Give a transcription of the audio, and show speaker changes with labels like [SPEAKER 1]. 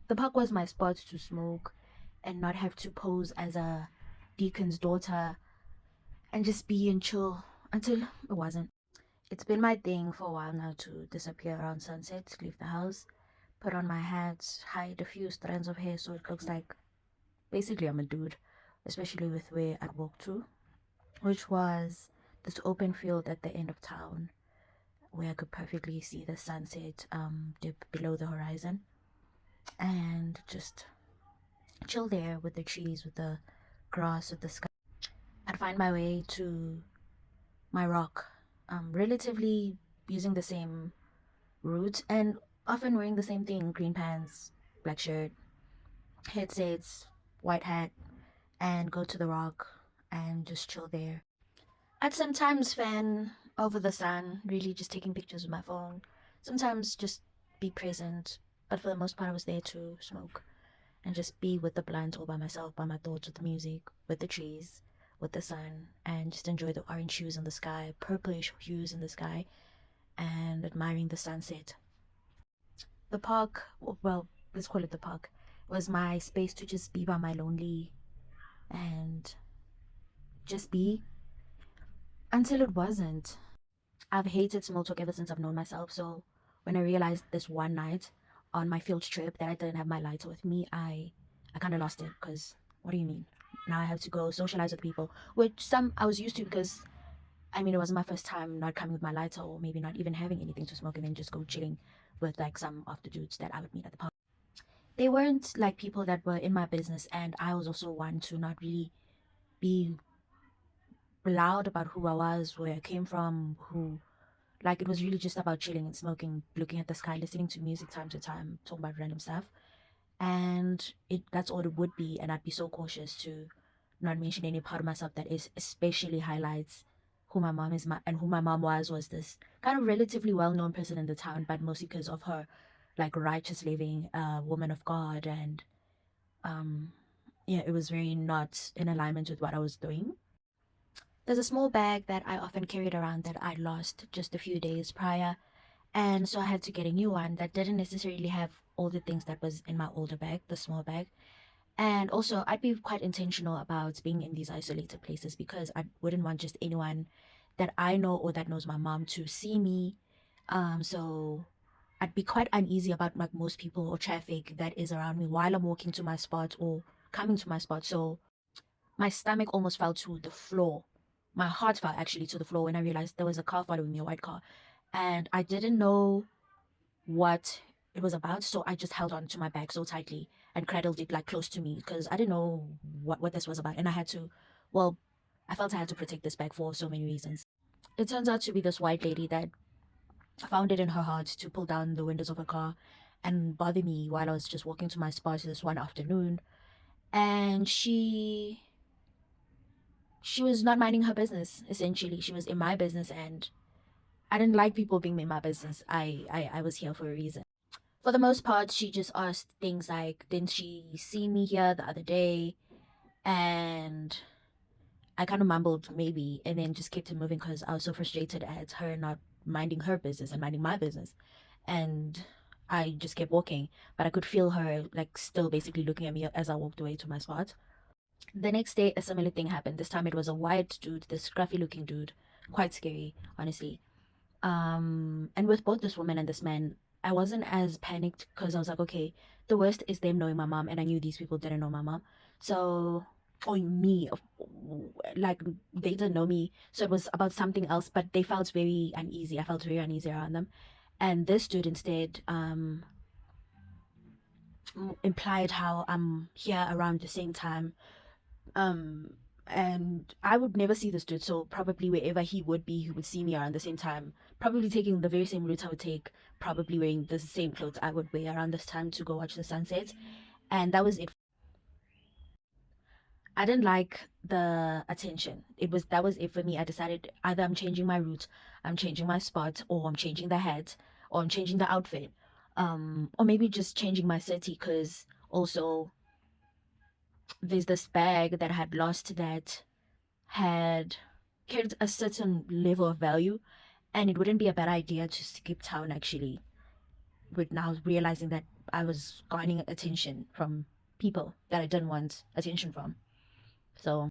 [SPEAKER 1] The park was my spot to smoke and not have to pose as a deacon's daughter and just be and chill until it wasn't. It's been my thing for a while now to disappear around sunset, leave the house, put on my hat, hide a few strands of hair so it looks like basically I'm a dude, especially with where I walked to, which was this open field at the end of town where I could perfectly see the sunset dip below the horizon and just chill there with the trees, with the grass, with the sky. I'd find my way to my rock, relatively using the same route and often wearing the same thing: green pants, black shirt, headsets, white hat, and go to the rock and just chill there. I'd sometimes fan over the sun, really just taking pictures with my phone, sometimes just be present, but for the most part, I was there to smoke and just be with the blunt all by myself, by my thoughts, with the music, with the trees, with the sun, and just enjoy the orange hues in the sky, purplish hues in the sky, and admiring the sunset. The park, well, let's call it the park, was my space to just be by my lonely and just be until it wasn't. I've hated small talk ever since I've known myself. So when I realized this one night on my field trip that I didn't have my lighter with me, I kind of lost it. Because what do you mean? Now I have to go socialize with people, which some I was used to because I mean it wasn't my first time not coming with my lighter or maybe not even having anything to smoke and then just go chilling with like some of the dudes that I would meet at the park. They weren't like people that were in my business, and I was also one to not really be loud about who I was, where I came from, who like it was really just about chilling and smoking, looking at the sky, listening to music time to time, talking about random stuff. And that's all it would be. And I'd be so cautious to not mention any part of myself that is especially highlights who my mom is and who my mom was this kind of relatively well known person in the town, but mostly because of her like righteous living, woman of God, and um yeah, it was very not in alignment with what I was doing. There's a small bag that I often carried around that I lost just a few days prior, and so I had to get a new one that didn't necessarily have all the things that was in my older bag, the small bag. And also, I'd be quite intentional about being in these isolated places because I wouldn't want just anyone that I know or that knows my mom to see me. So I'd be quite uneasy about like most people or traffic that is around me while I'm walking to my spot or coming to my spot. So my stomach almost fell to the floor. My heart fell actually to the floor when I realized there was a car following me, a white car. And I didn't know what it was about, so I just held on to my bag so tightly and cradled it like close to me because I didn't know what this was about. And I had to, well, I felt I had to protect this bag for so many reasons. It turns out to be this white lady that found it in her heart to pull down the windows of her car and bother me while I was just walking to my spot this one afternoon. And she was not minding her business, essentially. She was in my business, and I didn't like people being in my business. I was here for a reason. For the most part, she just asked things like, didn't she see me here the other day? And I kind of mumbled maybe and then just kept it moving because I was so frustrated at her not minding her business and minding my business. And I just kept walking, but I could feel her like still basically looking at me as I walked away to my spot. The next day, a similar thing happened. This time it was a white dude, this scruffy looking dude, quite scary, honestly. And with both this woman and this man, I wasn't as panicked because I was like, okay, the worst is them knowing my mom, and I knew these people didn't know my mom. So, or me, like they didn't know me. So it was about something else, but they felt very uneasy. I felt very uneasy around them. And this dude instead implied how I'm here around the same time. Um, and I would never see this dude, so probably wherever he would see me around the same time, probably taking the very same route I would take, probably wearing the same clothes I would wear around this time to go watch the sunset. And that was it. I didn't like the attention. That was it for me. I decided either I'm changing my route, I'm changing my spot, or I'm changing the hat, or I'm changing the outfit, or maybe just changing my city because also there's this bag that I had lost that had carried a certain level of value, and it wouldn't be a bad idea to skip town actually, with now realizing that I was garnering attention from people that I didn't want attention from. So